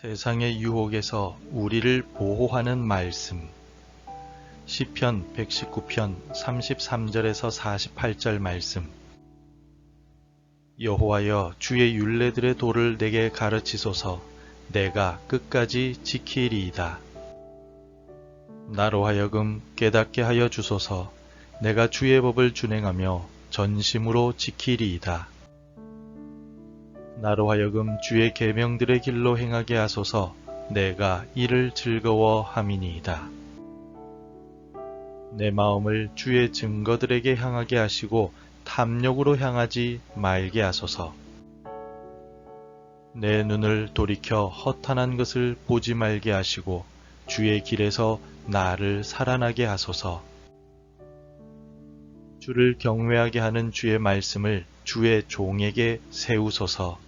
세상의 유혹에서 우리를 보호하는 말씀. 시편 119편 33절에서 48절 말씀. 여호와여, 주의 율례들의 도를 내게 가르치소서. 내가 끝까지 지키리이다. 나로 하여금 깨닫게 하여 주소서. 내가 주의 법을 준행하며 전심으로 지키리이다. 나로 하여금 주의 계명들의 길로 행하게 하소서. 내가 이를 즐거워함이니이다. 내 마음을 주의 증거들에게 향하게 하시고 탐욕으로 향하지 말게 하소서. 내 눈을 돌이켜 허탄한 것을 보지 말게 하시고 주의 길에서 나를 살아나게 하소서. 주를 경외하게 하는 주의 말씀을 주의 종에게 세우소서.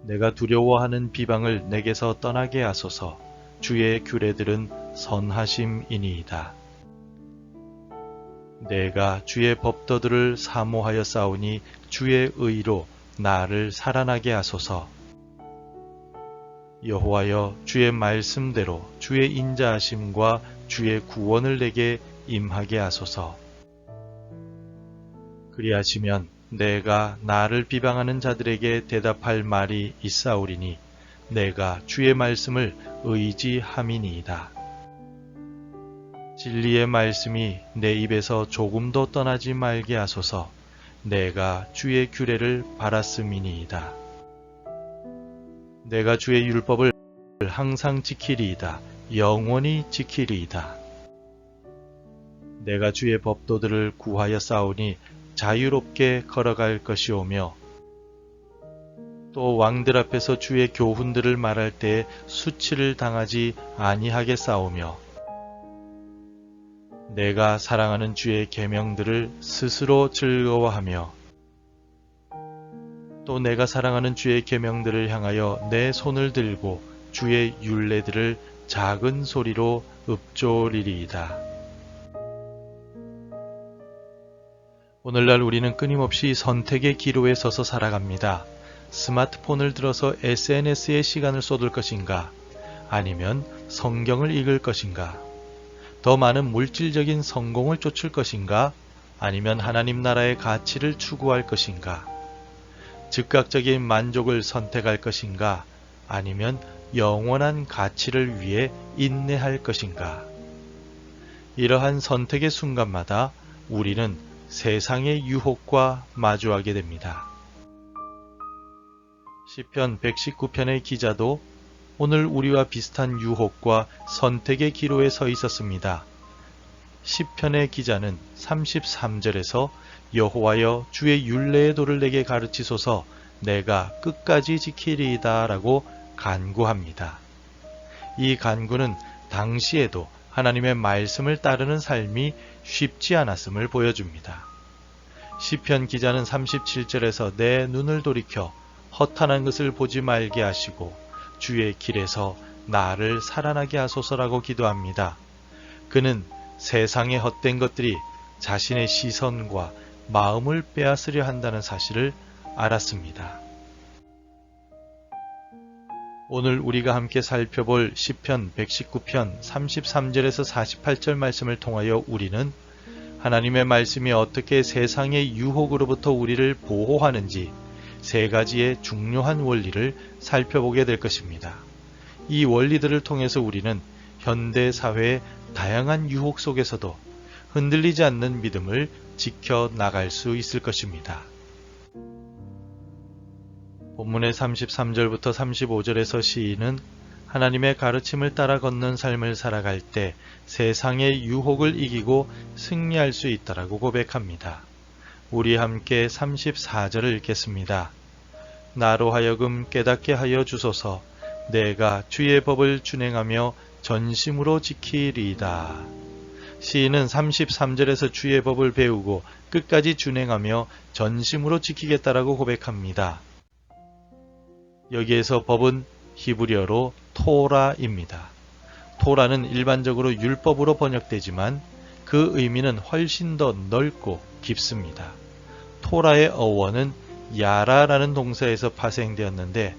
내가 두려워하는 비방을 내게서 떠나게 하소서. 주의 규례들은 선하심이니이다. 내가 주의 법도들을 사모하여 싸우니 주의 의로 나를 살아나게 하소서. 여호와여, 주의 말씀대로 주의 인자하심과 주의 구원을 내게 임하게 하소서. 그리하시면 내가 나를 비방하는 자들에게 대답할 말이 있사오리니 내가 주의 말씀을 의지함이니이다. 진리의 말씀이 내 입에서 조금도 떠나지 말게 하소서. 내가 주의 규례를 바랐음이니이다. 내가 주의 율법을 항상 지키리이다. 영원히 지키리이다. 내가 주의 법도들을 구하여 싸우니 자유롭게 걸어갈 것이오며 또 왕들 앞에서 주의 교훈들을 말할 때에 수치를 당하지 아니하게 싸우며 내가 사랑하는 주의 계명들을 스스로 즐거워하며 또 내가 사랑하는 주의 계명들을 향하여 내 손을 들고 주의 율례들을 작은 소리로 읊조리리이다. 오늘날 우리는 끊임없이 선택의 기로에 서서 살아갑니다. 스마트폰을 들어서 SNS에 시간을 쏟을 것인가? 아니면 성경을 읽을 것인가? 더 많은 물질적인 성공을 쫓을 것인가? 아니면 하나님 나라의 가치를 추구할 것인가? 즉각적인 만족을 선택할 것인가? 아니면 영원한 가치를 위해 인내할 것인가? 이러한 선택의 순간마다 우리는 세상의 유혹과 마주하게 됩니다. 시편 119편의 기자도 오늘 우리와 비슷한 유혹과 선택의 기로에 서 있었습니다. 시편의 기자는 33절에서 여호와여, 주의 율례의 도를 내게 가르치소서. 내가 끝까지 지키리이다 라고 간구합니다. 이 간구는 당시에도 하나님의 말씀을 따르는 삶이 쉽지 않았음을 보여줍니다. 시편 기자는 37절에서 내 눈을 돌이켜 허탄한 것을 보지 말게 하시고 주의 길에서 나를 살아나게 하소서라고 기도합니다. 그는 세상의 헛된 것들이 자신의 시선과 마음을 빼앗으려 한다는 사실을 알았습니다. 오늘 우리가 함께 살펴볼 시편 119편 33절에서 48절 말씀을 통하여 우리는 하나님의 말씀이 어떻게 세상의 유혹으로부터 우리를 보호하는지 세 가지의 중요한 원리를 살펴보게 될 것입니다. 이 원리들을 통해서 우리는 현대 사회의 다양한 유혹 속에서도 흔들리지 않는 믿음을 지켜나갈 수 있을 것입니다. 본문의 33절부터 35절에서 시인은 하나님의 가르침을 따라 걷는 삶을 살아갈 때 세상의 유혹을 이기고 승리할 수 있다라고 고백합니다. 우리 함께 34절을 읽겠습니다. 나로 하여금 깨닫게 하여 주소서. 내가 주의 법을 준행하며 전심으로 지키리이다. 시인은 33절에서 주의 법을 배우고 끝까지 준행하며 전심으로 지키겠다라고 고백합니다. 여기에서 법은 히브리어로 토라입니다. 토라는 일반적으로 율법으로 번역되지만 그 의미는 훨씬 더 넓고 깊습니다. 토라의 어원은 야라라는 동사에서 파생되었는데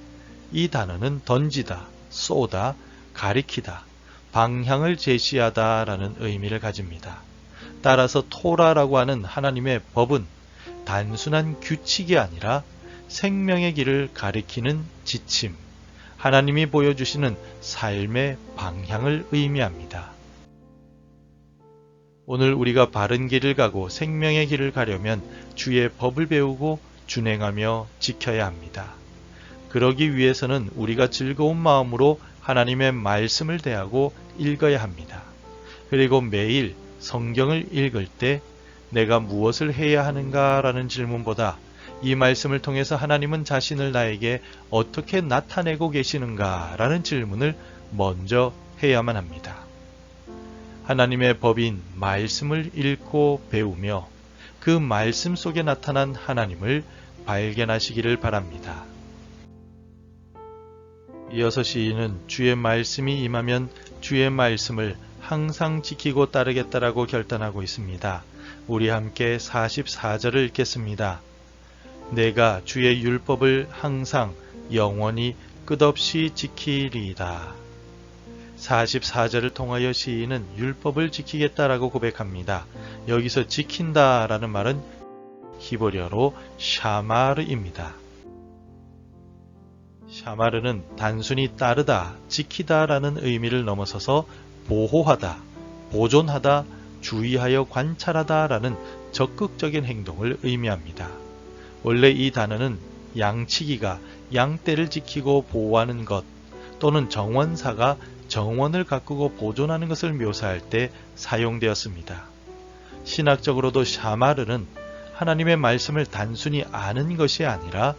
이 단어는 던지다, 쏘다, 가리키다, 방향을 제시하다 라는 의미를 가집니다. 따라서 토라라고 하는 하나님의 법은 단순한 규칙이 아니라 생명의 길을 가리키는 지침, 하나님이 보여주시는 삶의 방향을 의미합니다. 오늘 우리가 바른 길을 가고 생명의 길을 가려면 주의 법을 배우고 준행하며 지켜야 합니다. 그러기 위해서는 우리가 즐거운 마음으로 하나님의 말씀을 대하고 읽어야 합니다. 그리고 매일 성경을 읽을 때 내가 무엇을 해야 하는가라는 질문보다 이 말씀을 통해서 하나님은 자신을 나에게 어떻게 나타내고 계시는가라는 질문을 먼저 해야만 합니다. 하나님의 법인 말씀을 읽고 배우며 그 말씀 속에 나타난 하나님을 발견하시기를 바랍니다. 이어서 시인은 주의 말씀이 임하면 주의 말씀을 항상 지키고 따르겠다라고 결단하고 있습니다. 우리 함께 44절을 읽겠습니다. 내가 주의 율법을 항상 영원히 끝없이 지키리이다. 44절을 통하여 시인은 율법을 지키겠다라고 고백합니다. 여기서 지킨다라는 말은 히브리어로 샤마르입니다. 샤마르는 단순히 따르다, 지키다라는 의미를 넘어서서 보호하다, 보존하다, 주의하여 관찰하다라는 적극적인 행동을 의미합니다. 원래 이 단어는 양치기가 양떼를 지키고 보호하는 것 또는 정원사가 정원을 가꾸고 보존하는 것을 묘사할 때 사용되었습니다. 신학적으로도 샤마르는 하나님의 말씀을 단순히 아는 것이 아니라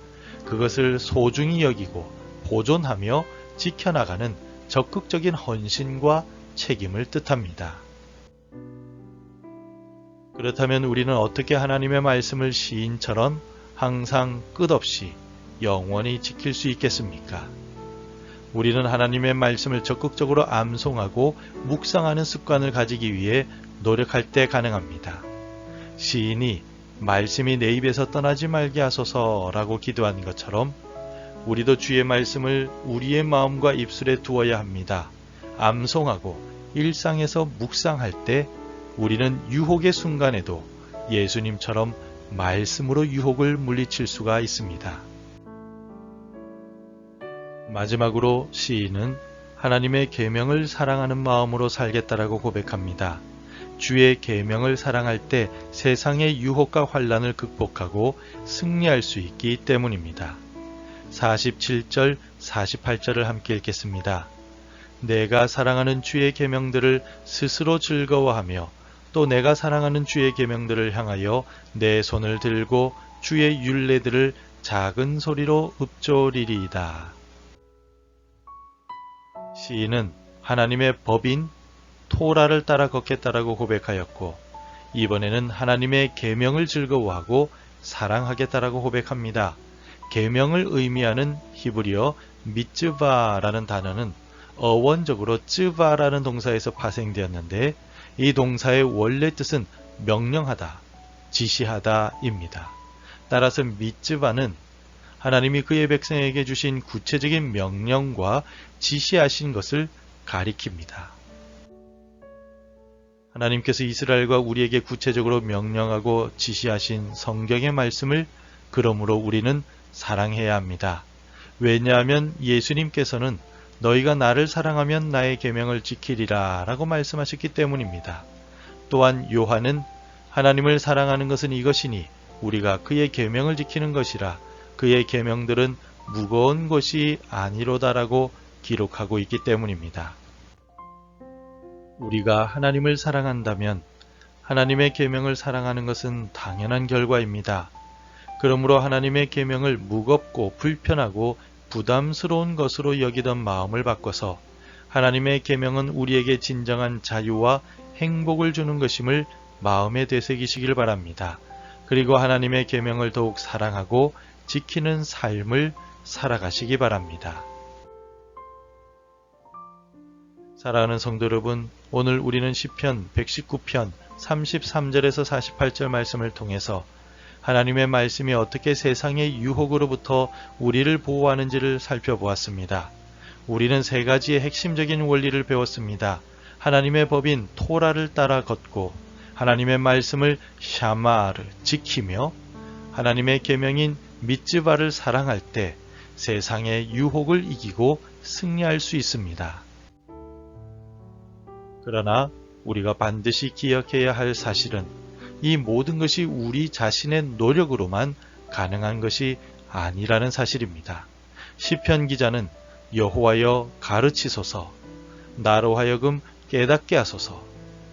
그것을 소중히 여기고 보존하며 지켜나가는 적극적인 헌신과 책임을 뜻합니다. 그렇다면 우리는 어떻게 하나님의 말씀을 시인처럼 항상 끝없이 영원히 지킬 수 있겠습니까? 우리는 하나님의 말씀을 적극적으로 암송하고 묵상하는 습관을 가지기 위해 노력할 때 가능합니다. 시인이 말씀이 내 입에서 떠나지 말게 하소서라고 기도한 것처럼 우리도 주의 말씀을 우리의 마음과 입술에 두어야 합니다. 암송하고 일상에서 묵상할 때 우리는 유혹의 순간에도 예수님처럼 말씀으로 유혹을 물리칠 수가 있습니다. 마지막으로 시인은 하나님의 계명을 사랑하는 마음으로 살겠다라고 고백합니다. 주의 계명을 사랑할 때 세상의 유혹과 환난을 극복하고 승리할 수 있기 때문입니다. 47절, 48절을 함께 읽겠습니다. 내가 사랑하는 주의 계명들을 스스로 즐거워하며 또 내가 사랑하는 주의 계명들을 향하여 내 손을 들고 주의 율례들을 작은 소리로 읊조리리이다. 시인은 하나님의 법인 토라를 따라 걷겠다라고 고백하였고 이번에는 하나님의 계명을 즐거워하고 사랑하겠다라고 고백합니다. 계명을 의미하는 히브리어 미츠바라는 단어는 어원적으로 쯔바라는 동사에서 파생되었는데 이 동사의 원래 뜻은 명령하다, 지시하다입니다. 따라서 미츠바는 하나님이 그의 백성에게 주신 구체적인 명령과 지시하신 것을 가리킵니다. 하나님께서 이스라엘과 우리에게 구체적으로 명령하고 지시하신 성경의 말씀을 그러므로 우리는 사랑해야 합니다. 왜냐하면 예수님께서는 너희가 나를 사랑하면 나의 계명을 지키리라 라고 말씀하셨기 때문입니다. 또한 요한은 하나님을 사랑하는 것은 이것이니 우리가 그의 계명을 지키는 것이라 그의 계명들은 무거운 것이 아니로다라고 기록하고 있기 때문입니다. 우리가 하나님을 사랑한다면 하나님의 계명을 사랑하는 것은 당연한 결과입니다. 그러므로 하나님의 계명을 무겁고 불편하고 부담스러운 것으로 여기던 마음을 바꿔서 하나님의 계명은 우리에게 진정한 자유와 행복을 주는 것임을 마음에 되새기시길 바랍니다. 그리고 하나님의 계명을 더욱 사랑하고 지키는 삶을 살아가시기 바랍니다. 사랑하는 성도 여러분, 오늘 우리는 시편 119편 33절에서 48절 말씀을 통해서 하나님의 말씀이 어떻게 세상의 유혹으로부터 우리를 보호하는지를 살펴보았습니다. 우리는 세 가지의 핵심적인 원리를 배웠습니다. 하나님의 법인 토라를 따라 걷고, 하나님의 말씀을 샤마를 지키며, 하나님의 계명인 미츠바를 사랑할 때 세상의 유혹을 이기고 승리할 수 있습니다. 그러나 우리가 반드시 기억해야 할 사실은 이 모든 것이 우리 자신의 노력으로만 가능한 것이 아니라는 사실입니다. 시편 기자는 여호와여 가르치소서, 나로 하여금 깨닫게 하소서,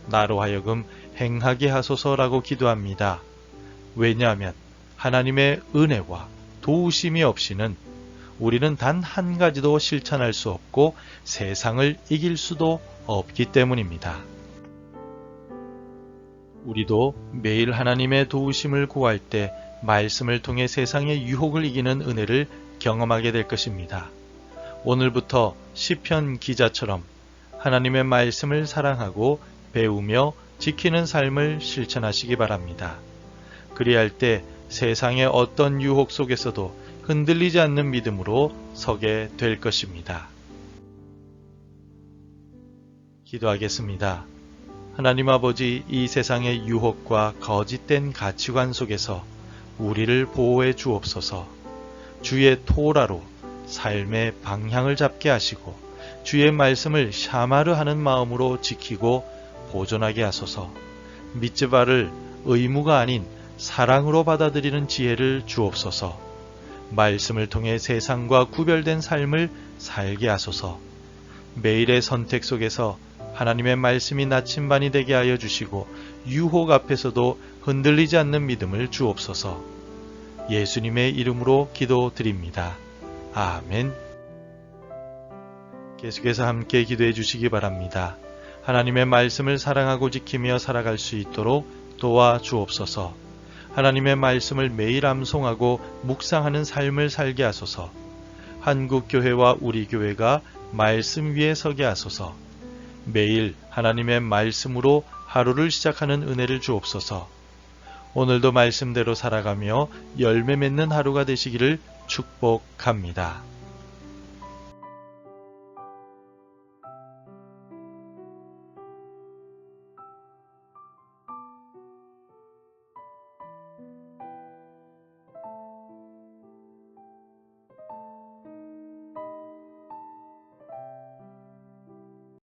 나로 하여금 행하게 하소서라고 기도합니다. 왜냐하면 하나님의 은혜와 도우심이 없이는 우리는 단 한 가지도 실천할 수 없고 세상을 이길 수도 없기 때문입니다. 우리도 매일 하나님의 도우심을 구할 때 말씀을 통해 세상의 유혹을 이기는 은혜를 경험하게 될 것입니다. 오늘부터 시편 기자처럼 하나님의 말씀을 사랑하고 배우며 지키는 삶을 실천하시기 바랍니다. 그리할 때 세상의 어떤 유혹 속에서도 흔들리지 않는 믿음으로 서게 될 것입니다. 기도하겠습니다. 하나님 아버지, 이 세상의 유혹과 거짓된 가치관 속에서 우리를 보호해 주옵소서. 주의 토라로 삶의 방향을 잡게 하시고 주의 말씀을 샤마르 하는 마음으로 지키고 보존하게 하소서. 미츠바를 의무가 아닌 사랑으로 받아들이는 지혜를 주옵소서. 말씀을 통해 세상과 구별된 삶을 살게 하소서. 매일의 선택 속에서 하나님의 말씀이 나침반이 되게 하여 주시고 유혹 앞에서도 흔들리지 않는 믿음을 주옵소서. 예수님의 이름으로 기도드립니다. 아멘. 계속해서 함께 기도해 주시기 바랍니다. 하나님의 말씀을 사랑하고 지키며 살아갈 수 있도록 도와주옵소서. 하나님의 말씀을 매일 암송하고 묵상하는 삶을 살게 하소서. 한국교회와 우리 교회가 말씀 위에 서게 하소서. 매일 하나님의 말씀으로 하루를 시작하는 은혜를 주옵소서. 오늘도 말씀대로 살아가며 열매 맺는 하루가 되시기를 축복합니다.